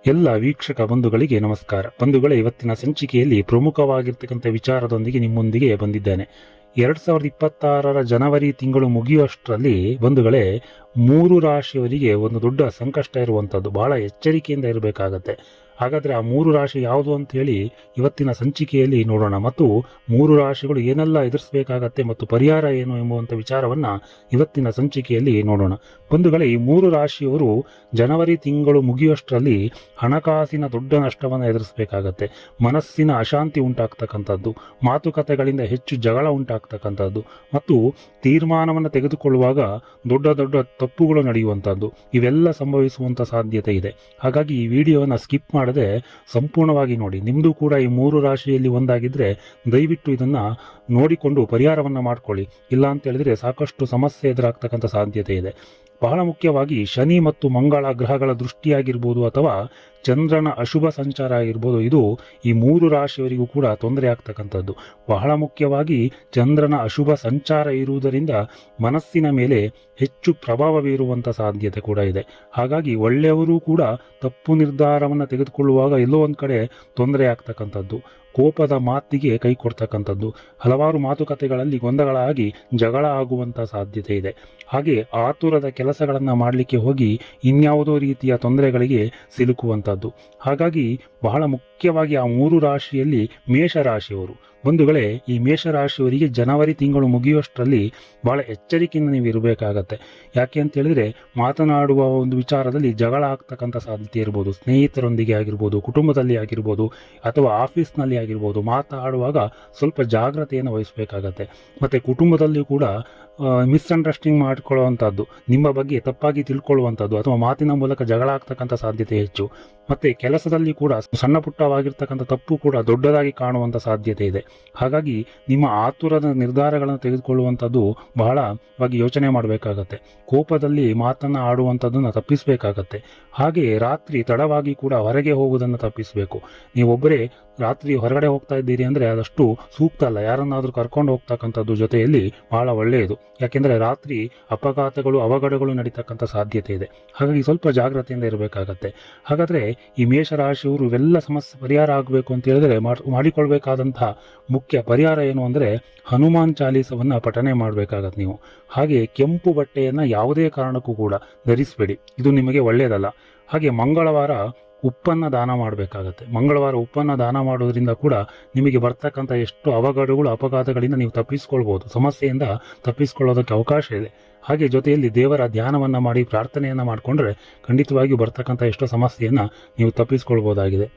ಎಲ್ಲ ವೀಕ್ಷಕ ಬಂಧುಗಳಿಗೆ ನಮಸ್ಕಾರ. ಬಂಧುಗಳೇ, ಇವತ್ತಿನ ಸಂಚಿಕೆಯಲ್ಲಿ ಪ್ರಮುಖವಾಗಿರ್ತಕ್ಕಂಥ ವಿಚಾರದೊಂದಿಗೆ ನಿಮ್ಮೊಂದಿಗೆ ಬಂದಿದ್ದೇನೆ. 2026 ಜನವರಿ ತಿಂಗಳು ಮುಗಿಯುವಷ್ಟರಲ್ಲಿ ಬಂಧುಗಳೇ, 3 ರಾಶಿಯವರಿಗೆ ಒಂದು ದೊಡ್ಡ ಸಂಕಷ್ಟ ಇರುವಂಥದ್ದು. ಬಹಳ ಎಚ್ಚರಿಕೆಯಿಂದ ಇರಬೇಕಾಗತ್ತೆ. ಹಾಗಾದ್ರೆ ಆ 3 ರಾಶಿ ಯಾವುದು ಅಂತ ಹೇಳಿ ಇವತ್ತಿನ ಸಂಚಿಕೆಯಲ್ಲಿ ನೋಡೋಣ, ಮತ್ತು 3 ರಾಶಿಗಳು ಏನೆಲ್ಲ ಎದುರಿಸಬೇಕಾಗತ್ತೆ ಮತ್ತು ಪರಿಹಾರ ಏನು ಎಂಬುವಂಥ ವಿಚಾರವನ್ನ ಇವತ್ತಿನ ಸಂಚಿಕೆಯಲ್ಲಿ ನೋಡೋಣ. ಬಂಧುಗಳೇ, ಈ 3 ರಾಶಿಯವರು ಜನವರಿ ತಿಂಗಳು ಮುಗಿಯುವಷ್ಟರಲ್ಲಿ ಹಣಕಾಸಿನ ದೊಡ್ಡ ನಷ್ಟವನ್ನು ಎದುರಿಸಬೇಕಾಗತ್ತೆ. ಮನಸ್ಸಿನ ಅಶಾಂತಿ ಉಂಟಾಗ್ತಕ್ಕಂಥದ್ದು, ಮಾತುಕತೆಗಳಿಂದ ಹೆಚ್ಚು ಜಗಳ ಉಂಟಾಗ್ತಕ್ಕಂಥದ್ದು, ಮತ್ತು ತೀರ್ಮಾನವನ್ನು ತೆಗೆದುಕೊಳ್ಳುವಾಗ ದೊಡ್ಡ ದೊಡ್ಡ ತಪ್ಪುಗಳು ನಡೆಯುವಂಥದ್ದು, ಇವೆಲ್ಲ ಸಂಭವಿಸುವಂಥ ಸಾಧ್ಯತೆ ಇದೆ. ಹಾಗಾಗಿ ಈ ವಿಡಿಯೋನ ಸ್ಕಿಪ್ ಮಾಡದೆ ಸಂಪೂರ್ಣವಾಗಿ ನೋಡಿ. ನಿಮ್ದು ಕೂಡ ಈ 3 ರಾಶಿಯಲ್ಲಿ ಒಂದಾಗಿದ್ರೆ ದಯವಿಟ್ಟು ಇದನ್ನ ನೋಡಿಕೊಂಡು ಪರಿಹಾರವನ್ನ ಮಾಡ್ಕೊಳ್ಳಿ. ಇಲ್ಲ ಅಂತ ಹೇಳಿದ್ರೆ ಸಾಕಷ್ಟು ಸಮಸ್ಯೆ ಎದುರಾಗ್ತಕ್ಕಂಥ ಸಾಧ್ಯತೆ ಇದೆ. ಬಹಳ ಮುಖ್ಯವಾಗಿ ಶನಿ ಮತ್ತು ಮಂಗಳ ಗ್ರಹಗಳ ದೃಷ್ಟಿಯಾಗಿರ್ಬೋದು ಅಥವಾ ಚಂದ್ರನ ಅಶುಭ ಸಂಚಾರ ಆಗಿರ್ಬೋದು, ಇದು ಈ 3 ರಾಶಿಯವರಿಗೂ ಕೂಡ ತೊಂದರೆ ಆಗ್ತಕ್ಕಂಥದ್ದು. ಬಹಳ ಮುಖ್ಯವಾಗಿ ಚಂದ್ರನ ಅಶುಭ ಸಂಚಾರ ಇರುವುದರಿಂದ ಮನಸ್ಸಿನ ಮೇಲೆ ಹೆಚ್ಚು ಪ್ರಭಾವ ಬೀರುವಂಥ ಸಾಧ್ಯತೆ ಕೂಡ ಇದೆ. ಹಾಗಾಗಿ ಒಳ್ಳೆಯವರು ಕೂಡ ತಪ್ಪು ನಿರ್ಧಾರವನ್ನು ತೆಗೆದುಕೊಳ್ಳುವಾಗ ಎಲ್ಲೋ ಒಂದು ಕಡೆ ತೊಂದರೆ ಆಗ್ತಕ್ಕಂಥದ್ದು, ಕೋಪದ ಮಾತಿಗೆ ಕೈ ಕೊಡ್ತಕ್ಕಂಥದ್ದು, ಹಲವಾರು ಮಾತುಕತೆಗಳಲ್ಲಿ ಗೊಂದಲಗಳಾಗಿ ಜಗಳ ಆಗುವಂಥ ಸಾಧ್ಯತೆ ಇದೆ. ಹಾಗೆ ಆತುರದ ಕೆಲಸಗಳನ್ನು ಮಾಡಲಿಕ್ಕೆ ಹೋಗಿ ಇನ್ಯಾವುದೋ ರೀತಿಯ ತೊಂದರೆಗಳಿಗೆ ಸಿಲುಕುವಂಥದ್ದು. ಹಾಗಾಗಿ ಬಹಳ ಮುಖ್ಯವಾಗಿ ಆ 3 ರಾಶಿಯಲ್ಲಿ ಮೇಷರಾಶಿಯವರು ಬಂಧುಗಳೇ, ಈ ಮೇಷರಾಶಿಯವರಿಗೆ ಜನವರಿ ತಿಂಗಳು ಮುಗಿಯುವಷ್ಟರಲ್ಲಿ ಬಹಳ ಎಚ್ಚರಿಕೆಯಿಂದ ನೀವು ಇರಬೇಕಾಗತ್ತೆ. ಯಾಕೆ ಅಂತ ಹೇಳಿದ್ರೆ, ಮಾತನಾಡುವ ಒಂದು ವಿಚಾರದಲ್ಲಿ ಜಗಳ ಆಗ್ತಕ್ಕಂಥ ಸಾಧ್ಯತೆ ಇರ್ಬೋದು. ಸ್ನೇಹಿತರೊಂದಿಗೆ ಆಗಿರ್ಬೋದು, ಕುಟುಂಬದಲ್ಲಿ ಆಗಿರ್ಬೋದು, ಅಥವಾ ಆಫೀಸ್ನಲ್ಲಿ ಆಗಿರ್ಬೋದು. ಮಾತನಾಡುವಾಗ ಸ್ವಲ್ಪ ಜಾಗ್ರತೆಯನ್ನು ವಹಿಸಬೇಕಾಗತ್ತೆ. ಮತ್ತೆ ಕುಟುಂಬದಲ್ಲಿ ಕೂಡ ಮಿಸ್ಅಂಡರ್ಸ್ಟ್ಯಾಂಡಿಂಗ್ ಮಾಡಿಕೊಳ್ಳುವಂಥದ್ದು, ನಿಮ್ಮ ಬಗ್ಗೆ ತಪ್ಪಾಗಿ ತಿಳ್ಕೊಳ್ಳುವಂಥದ್ದು, ಅಥವಾ ಮಾತಿನ ಮೂಲಕ ಜಗಳ ಆಗ್ತಕ್ಕಂಥ ಸಾಧ್ಯತೆ ಹೆಚ್ಚು. ಮತ್ತೆ ಕೆಲಸದಲ್ಲಿ ಕೂಡ ಸಣ್ಣ ಪುಟ್ಟವಾಗಿರ್ತಕ್ಕಂಥ ತಪ್ಪು ಕೂಡ ದೊಡ್ಡದಾಗಿ ಕಾಣುವಂಥ ಸಾಧ್ಯತೆ ಇದೆ. ಹಾಗಾಗಿ ನಿಮ್ಮ ಆತುರದ ನಿರ್ಧಾರಗಳನ್ನು ತೆಗೆದುಕೊಳ್ಳುವಂಥದ್ದು ಬಹಳವಾಗಿ ಯೋಚನೆ ಮಾಡಬೇಕಾಗತ್ತೆ. ಕೋಪದಲ್ಲಿ ಮಾತನ್ನ ಆಡುವಂಥದ್ದನ್ನು ತಪ್ಪಿಸಬೇಕಾಗತ್ತೆ. ಹಾಗೆ ರಾತ್ರಿ ತಡವಾಗಿ ಕೂಡ ಹೊರಗೆ ಹೋಗುವುದನ್ನು ತಪ್ಪಿಸಬೇಕು. ನೀವೊಬ್ಬರೇ ರಾತ್ರಿ ಹೊರಗಡೆ ಹೋಗ್ತಾ ಇದ್ದೀರಿ ಅಂದ್ರೆ ಅದಷ್ಟು ಸೂಕ್ತ ಅಲ್ಲ. ಯಾರನ್ನಾದ್ರೂ ಕರ್ಕೊಂಡು ಹೋಗ್ತಕ್ಕಂಥದ್ದು ಜೊತೆಯಲ್ಲಿ ಬಹಳ ಒಳ್ಳೆಯದು. ಯಾಕೆಂದ್ರೆ ರಾತ್ರಿ ಅಪಘಾತಗಳು, ಅವಘಡಗಳು ನಡೀತಕ್ಕಂಥ ಸಾಧ್ಯತೆ ಇದೆ. ಹಾಗಾಗಿ ಸ್ವಲ್ಪ ಜಾಗ್ರತೆಯಿಂದ ಇರಬೇಕಾಗತ್ತೆ. ಹಾಗಾದ್ರೆ ಈ ಮೇಷರಾಶಿಯವರು ಇವೆಲ್ಲ ಸಮಸ್ಯೆ ಪರಿಹಾರ ಆಗಬೇಕು ಅಂತ ಹೇಳಿದ್ರೆ ಮಾಡಿಕೊಳ್ಬೇಕಾದಂತಹ ಮುಖ್ಯ ಪರಿಹಾರ ಏನು ಅಂದ್ರೆ, ಹನುಮಾನ್ ಚಾಲೀಸವನ್ನ ಪಠನೆ ಮಾಡಬೇಕಾಗತ್ತೆ ನೀವು. ಹಾಗೆ ಕೆಂಪು ಬಟ್ಟೆಯನ್ನ ಯಾವುದೇ ಕಾರಣಕ್ಕೂ ಕೂಡ ಧರಿಸಬೇಡಿ, ಇದು ನಿಮಗೆ ಒಳ್ಳೆಯದಲ್ಲ. ಹಾಗೆ ಮಂಗಳವಾರ ಉಪ್ಪನ್ನ ದಾನ ಮಾಡಬೇಕಾಗತ್ತೆ. ಮಂಗಳವಾರ ಉಪ್ಪನ್ನ ದಾನ ಮಾಡೋದ್ರಿಂದ ಕೂಡ ನಿಮಗೆ ಬರ್ತಕ್ಕಂಥ ಎಷ್ಟು ಅವಘಡಗಳು, ಅಪಘಾತಗಳಿಂದ ನೀವು ತಪ್ಪಿಸ್ಕೊಳ್ಬಹುದು, ಸಮಸ್ಯೆಯಿಂದ ತಪ್ಪಿಸ್ಕೊಳ್ಳೋದಕ್ಕೆ ಅವಕಾಶ ಇದೆ. ಹಾಗೆ ಜೊತೆಯಲ್ಲಿ ದೇವರ ಧ್ಯಾನವನ್ನ ಮಾಡಿ ಪ್ರಾರ್ಥನೆಯನ್ನ ಮಾಡಿಕೊಂಡ್ರೆ ಖಂಡಿತವಾಗಿಯೂ ಬರ್ತಕ್ಕಂಥ ಎಷ್ಟೋ ಸಮಸ್ಯೆಯನ್ನ ನೀವು ತಪ್ಪಿಸ್ಕೊಳ್ಬಹುದಾಗಿದೆ.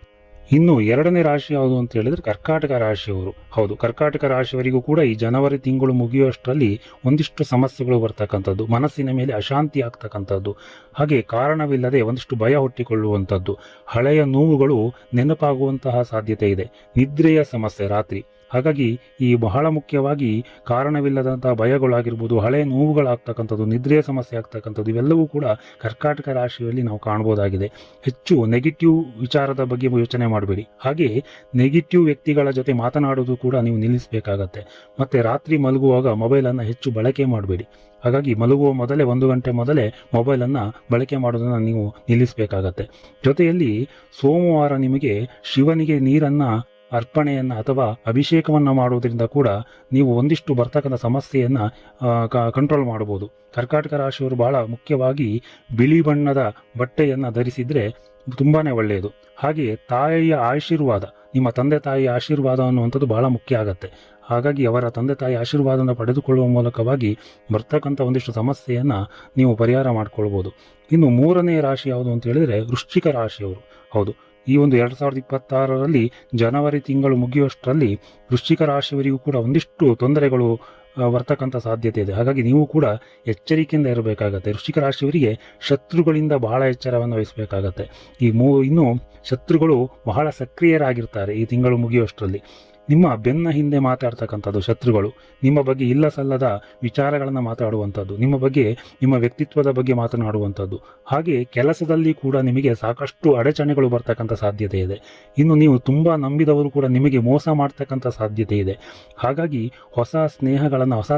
ಇನ್ನು 2ನೇ ರಾಶಿ ಯಾವುದು ಅಂತ ಹೇಳಿದ್ರೆ ಕರ್ಕಾಟಕ ರಾಶಿಯವರು. ಹೌದು, ಕರ್ಕಾಟಕ ರಾಶಿಯವರಿಗೂ ಕೂಡ ಈ ಜನವರಿ ತಿಂಗಳು ಮುಗಿಯುವಷ್ಟರಲ್ಲಿ ಒಂದಿಷ್ಟು ಸಮಸ್ಯೆಗಳು ಬರ್ತಕ್ಕಂಥದ್ದು, ಮನಸ್ಸಿನ ಮೇಲೆ ಅಶಾಂತಿ ಆಗ್ತಕ್ಕಂಥದ್ದು, ಹಾಗೆ ಕಾರಣವಿಲ್ಲದೆ ಒಂದಿಷ್ಟು ಭಯ ಹುಟ್ಟಿಕೊಳ್ಳುವಂಥದ್ದು, ಹಳೆಯ ನೋವುಗಳು ನೆನಪಾಗುವಂತಹ ಸಾಧ್ಯತೆ ಇದೆ, ನಿದ್ರೆಯ ಸಮಸ್ಯೆ ರಾತ್ರಿ. ಹಾಗಾಗಿ ಈ ಬಹಳ ಮುಖ್ಯವಾಗಿ ಕಾರಣವಿಲ್ಲದಂತಹ ಭಯಗಳಾಗಿರ್ಬೋದು, ಹಳೆ ನೋವುಗಳಾಗ್ತಕ್ಕಂಥದ್ದು, ನಿದ್ರೆಯ ಸಮಸ್ಯೆ ಆಗ್ತಕ್ಕಂಥದ್ದು, ಇವೆಲ್ಲವೂ ಕೂಡ ಕರ್ಕಾಟಕ ರಾಶಿಯಲ್ಲಿ ನಾವು ಕಾಣಬಹುದಾಗಿದೆ. ಹೆಚ್ಚು ನೆಗೆಟಿವ್ ವಿಚಾರದ ಬಗ್ಗೆ ಯೋಚನೆ ಮಾಡಬೇಡಿ. ಹಾಗೆ ನೆಗೆಟಿವ್ ವ್ಯಕ್ತಿಗಳ ಜೊತೆ ಮಾತನಾಡೋದು ಕೂಡ ನೀವು ನಿಲ್ಲಿಸಬೇಕಾಗತ್ತೆ. ಮತ್ತೆ ರಾತ್ರಿ ಮಲಗುವಾಗ ಮೊಬೈಲನ್ನು ಹೆಚ್ಚು ಬಳಕೆ ಮಾಡಬೇಡಿ. ಹಾಗಾಗಿ ಮಲಗುವ ಮೊದಲೇ 1 ಗಂಟೆ ಮೊದಲೇ ಮೊಬೈಲನ್ನು ಬಳಕೆ ಮಾಡೋದನ್ನು ನೀವು ನಿಲ್ಲಿಸಬೇಕಾಗತ್ತೆ. ಜೊತೆಯಲ್ಲಿ ಸೋಮವಾರ ನಿಮಗೆ ಶಿವನಿಗೆ ನೀರನ್ನ ಅರ್ಪಣೆಯನ್ನ ಅಥವಾ ಅಭಿಷೇಕವನ್ನ ಮಾಡುವುದರಿಂದ ಕೂಡ ನೀವು ಒಂದಿಷ್ಟು ಬರ್ತಕ್ಕಂಥ ಸಮಸ್ಯೆಯನ್ನ ಕಂಟ್ರೋಲ್ ಮಾಡಬಹುದು. ಕರ್ಕಾಟಕ ರಾಶಿಯವರು ಬಹಳ ಮುಖ್ಯವಾಗಿ ಬಿಳಿ ಬಣ್ಣದ ಬಟ್ಟೆಯನ್ನ ಧರಿಸಿದ್ರೆ ತುಂಬಾನೇ ಒಳ್ಳೆಯದು. ಹಾಗೆ ತಾಯಿಯ ಆಶೀರ್ವಾದ, ನಿಮ್ಮ ತಂದೆ ತಾಯಿಯ ಆಶೀರ್ವಾದ ಅನ್ನುವಂಥದ್ದು ಬಹಳ ಮುಖ್ಯ ಆಗತ್ತೆ. ಹಾಗಾಗಿ ಅವರ ತಂದೆ ತಾಯಿ ಆಶೀರ್ವಾದವನ್ನು ಪಡೆದುಕೊಳ್ಳುವ ಮೂಲಕವಾಗಿ ಬರ್ತಕ್ಕಂಥ ಒಂದಿಷ್ಟು ಸಮಸ್ಯೆಯನ್ನ ನೀವು ಪರಿಹಾರ ಮಾಡ್ಕೊಳ್ಬಹುದು. ಇನ್ನು 3ನೇ ರಾಶಿ ಯಾವುದು ಅಂತ ಹೇಳಿದ್ರೆ ವೃಶ್ಚಿಕ ರಾಶಿಯವರು. ಹೌದು, ಈ ಒಂದು 2026ರಲ್ಲಿ ಜನವರಿ ತಿಂಗಳು ಮುಗಿಯುವಷ್ಟರಲ್ಲಿ ವೃಶ್ಚಿಕ ರಾಶಿಯವರಿಗೂ ಕೂಡ ಒಂದಿಷ್ಟು ತೊಂದರೆಗಳು ಬರ್ತಕ್ಕಂಥ ಸಾಧ್ಯತೆ ಇದೆ. ಹಾಗಾಗಿ ನೀವು ಕೂಡ ಎಚ್ಚರಿಕೆಯಿಂದ ಇರಬೇಕಾಗತ್ತೆ. ವೃಶ್ಚಿಕ ರಾಶಿಯವರಿಗೆ ಶತ್ರುಗಳಿಂದ ಬಹಳ ಎಚ್ಚರವನ್ನು ವಹಿಸಬೇಕಾಗತ್ತೆ. ಇನ್ನು ಶತ್ರುಗಳು ಬಹಳ ಸಕ್ರಿಯರಾಗಿರ್ತಾರೆ ಈ ತಿಂಗಳು ಮುಗಿಯುವಷ್ಟರಲ್ಲಿ. ನಿಮ್ಮ ಬೆನ್ನ ಹಿಂದೆ ಮಾತಾಡ್ತಕ್ಕಂಥದ್ದು ಶತ್ರುಗಳು, ನಿಮ್ಮ ಬಗ್ಗೆ ಇಲ್ಲ ಸಲ್ಲದ ವಿಚಾರಗಳನ್ನು ಮಾತಾಡುವಂಥದ್ದು, ನಿಮ್ಮ ಬಗ್ಗೆ ನಿಮ್ಮ ವ್ಯಕ್ತಿತ್ವದ ಬಗ್ಗೆ ಮಾತನಾಡುವಂಥದ್ದು, ಹಾಗೆ ಕೆಲಸದಲ್ಲಿ ಕೂಡ ನಿಮಗೆ ಸಾಕಷ್ಟು ಅಡಚಣೆಗಳು ಬರ್ತಕ್ಕಂಥ ಸಾಧ್ಯತೆ ಇದೆ. ಇನ್ನು ನೀವು ತುಂಬಾ ನಂಬಿದವರು ಕೂಡ ನಿಮಗೆ ಮೋಸ ಮಾಡ್ತಕ್ಕಂಥ ಸಾಧ್ಯತೆ ಇದೆ. ಹಾಗಾಗಿ ಹೊಸ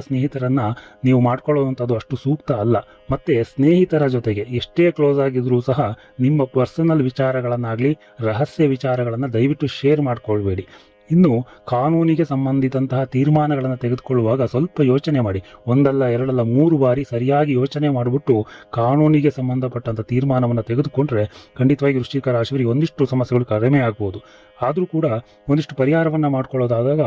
ಸ್ನೇಹಿತರನ್ನ ನೀವು ಮಾಡ್ಕೊಳ್ಳುವಂಥದ್ದು ಅಷ್ಟು ಸೂಕ್ತ ಅಲ್ಲ. ಮತ್ತೆ ಸ್ನೇಹಿತರ ಜೊತೆಗೆ ಎಷ್ಟೇ ಕ್ಲೋಸ್ ಆಗಿದ್ರೂ ಸಹ ನಿಮ್ಮ ಪರ್ಸನಲ್ ವಿಚಾರಗಳನ್ನಾಗ್ಲಿ ರಹಸ್ಯ ವಿಚಾರಗಳನ್ನು ದಯವಿಟ್ಟು ಶೇರ್ ಮಾಡ್ಕೊಳ್ಬೇಡಿ. ಇನ್ನು ಕಾನೂನಿಗೆ ಸಂಬಂಧಿತಂತಹ ತೀರ್ಮಾನಗಳನ್ನು ತೆಗೆದುಕೊಳ್ಳುವಾಗ ಸ್ವಲ್ಪ ಯೋಚನೆ ಮಾಡಿ. ಒಂದಲ್ಲ ಎರಡಲ್ಲ 3 ಬಾರಿ ಸರಿಯಾಗಿ ಯೋಚನೆ ಮಾಡಿಬಿಟ್ಟು ಕಾನೂನಿಗೆ ಸಂಬಂಧಪಟ್ಟಂಥ ತೀರ್ಮಾನವನ್ನು ತೆಗೆದುಕೊಂಡ್ರೆ ಖಂಡಿತವಾಗಿ ವೃಶ್ಚಿಕ ರಾಶಿಯವರಿಗೆ ಒಂದಿಷ್ಟು ಸಮಸ್ಯೆಗಳು ಕಡಿಮೆ ಆಗ್ಬೋದು. ಆದರೂ ಕೂಡ ಒಂದಿಷ್ಟು ಪರಿಹಾರವನ್ನು ಮಾಡ್ಕೊಳ್ಳೋದಾದಾಗ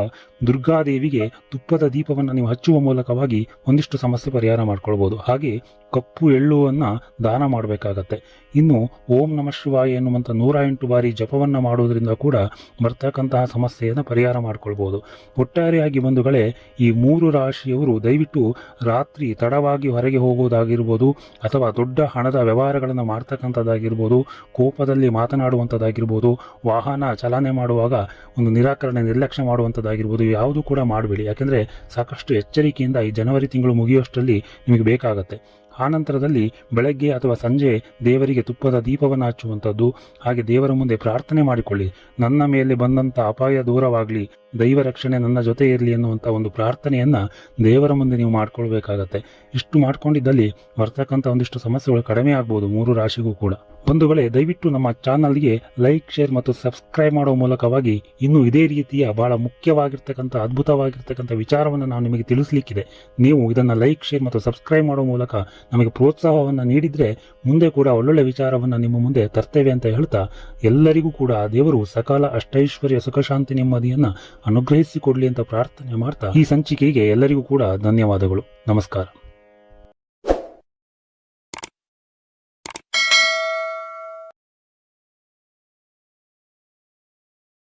ದುರ್ಗಾದೇವಿಗೆ ತುಪ್ಪದ ದೀಪವನ್ನು ನೀವು ಹಚ್ಚುವ ಮೂಲಕವಾಗಿ ಒಂದಿಷ್ಟು ಸಮಸ್ಯೆ ಪರಿಹಾರ ಮಾಡ್ಕೊಳ್ಬೋದು. ಹಾಗೆ ಕಪ್ಪು ಎಳ್ಳುವನ್ನು ದಾನ ಮಾಡಬೇಕಾಗತ್ತೆ. ಇನ್ನು ಓಂ ನಮಃ ಶಿವಾಯ ಎನ್ನುವಂಥ 108 ಬಾರಿ ಜಪವನ್ನು ಮಾಡೋದ್ರಿಂದ ಕೂಡ ಬರ್ತಕ್ಕಂತಹ ಸಮಸ್ಯೆಯನ್ನು ಪರಿಹಾರ ಮಾಡ್ಕೊಳ್ಬೋದು. ಒಟ್ಟಾರೆಯಾಗಿ ಬಂಧುಗಳೇ, ಈ 3 ರಾಶಿಯವರು ದಯವಿಟ್ಟು ರಾತ್ರಿ ತಡವಾಗಿ ಹೊರಗೆ ಹೋಗುವುದಾಗಿರ್ಬೋದು, ಅಥವಾ ದೊಡ್ಡ ಹಣದ ವ್ಯವಹಾರಗಳನ್ನು ಮಾಡ್ತಕ್ಕಂಥದ್ದಾಗಿರ್ಬೋದು, ಕೋಪದಲ್ಲಿ ಮಾತನಾಡುವಂಥದ್ದಾಗಿರ್ಬೋದು, ವಾಹನ ಚಲನೆ ಮಾಡುವಾಗ ಒಂದು ನಿರಾಕರಣೆ ನಿರ್ಲಕ್ಷ್ಯ ಮಾಡುವಂಥದ್ದಾಗಿರ್ಬೋದು, ಯಾವುದು ಕೂಡ ಮಾಡಬೇಡಿ. ಯಾಕೆಂದರೆ ಸಾಕಷ್ಟು ಎಚ್ಚರಿಕೆಯಿಂದ ಈ ಜನವರಿ ತಿಂಗಳು ಮುಗಿಯುವಷ್ಟರಲ್ಲಿ ನಿಮಗೆ ಬೇಕಾಗತ್ತೆ. ಆನಂತರದಲ್ಲಿ ಬೆಳಗ್ಗೆ ಅಥವಾ ಸಂಜೆ ದೇವರಿಗೆ ತುಪ್ಪದ ದೀಪವನ್ನು ಹಚ್ಚುವಂಥದ್ದು, ಹಾಗೆ ದೇವರ ಮುಂದೆ ಪ್ರಾರ್ಥನೆ ಮಾಡಿಕೊಳ್ಳಿ. ನನ್ನ ಮೇಲೆ ಬಂದಂಥ ಅಪಾಯ ದೂರವಾಗಲಿ, ದೈವ ರಕ್ಷಣೆ ನನ್ನ ಜೊತೆ ಇರಲಿ ಎನ್ನುವಂಥ ಒಂದು ಪ್ರಾರ್ಥನೆಯನ್ನು ದೇವರ ಮುಂದೆ ನೀವು ಮಾಡ್ಕೊಳ್ಬೇಕಾಗತ್ತೆ. ಇಷ್ಟು ಮಾಡ್ಕೊಂಡಿದ್ದಲ್ಲಿ ಬರ್ತಕ್ಕಂಥ ಒಂದಿಷ್ಟು ಸಮಸ್ಯೆಗಳು ಕಡಿಮೆ ಆಗ್ಬೋದು 3 ರಾಶಿಗೂ ಕೂಡ. ಬಂಧುಗಳೇ, ದಯವಿಟ್ಟು ನಮ್ಮ ಚಾನಲ್ಗೆ ಲೈಕ್, ಶೇರ್ ಮತ್ತು ಸಬ್ಸ್ಕ್ರೈಬ್ ಮಾಡುವ ಮೂಲಕವಾಗಿ ಇನ್ನೂ ಇದೇ ರೀತಿಯ ಬಹಳ ಮುಖ್ಯವಾಗಿರ್ತಕ್ಕಂಥ ಅದ್ಭುತವಾಗಿರ್ತಕ್ಕಂಥ ವಿಚಾರವನ್ನು ನಾವು ನಿಮಗೆ ತಿಳಿಸ್ಲಿಕ್ಕಿದೆ. ನೀವು ಇದನ್ನು ಲೈಕ್, ಶೇರ್ ಮತ್ತು ಸಬ್ಸ್ಕ್ರೈಬ್ ಮಾಡುವ ಮೂಲಕ ನಮಗೆ ಪ್ರೋತ್ಸಾಹವನ್ನು ನೀಡಿದರೆ ಮುಂದೆ ಕೂಡ ಒಳ್ಳೊಳ್ಳೆ ವಿಚಾರವನ್ನು ನಿಮ್ಮ ಮುಂದೆ ತರ್ತೇವೆ ಅಂತ ಹೇಳ್ತಾ, ಎಲ್ಲರಿಗೂ ಕೂಡ ದೇವರು ಸಕಲ ಅಷ್ಟೈಶ್ವರ್ಯ ಸುಖಶಾಂತಿ ನೆಮ್ಮದಿಯನ್ನು ಅನುಗ್ರಹಿಸಿಕೊಡ್ಲಿ ಅಂತ ಪ್ರಾರ್ಥನೆ ಮಾಡ್ತಾ ಈ ಸಂಚಿಕೆಗೆ ಎಲ್ಲರಿಗೂ ಕೂಡ ಧನ್ಯವಾದಗಳು. ನಮಸ್ಕಾರ.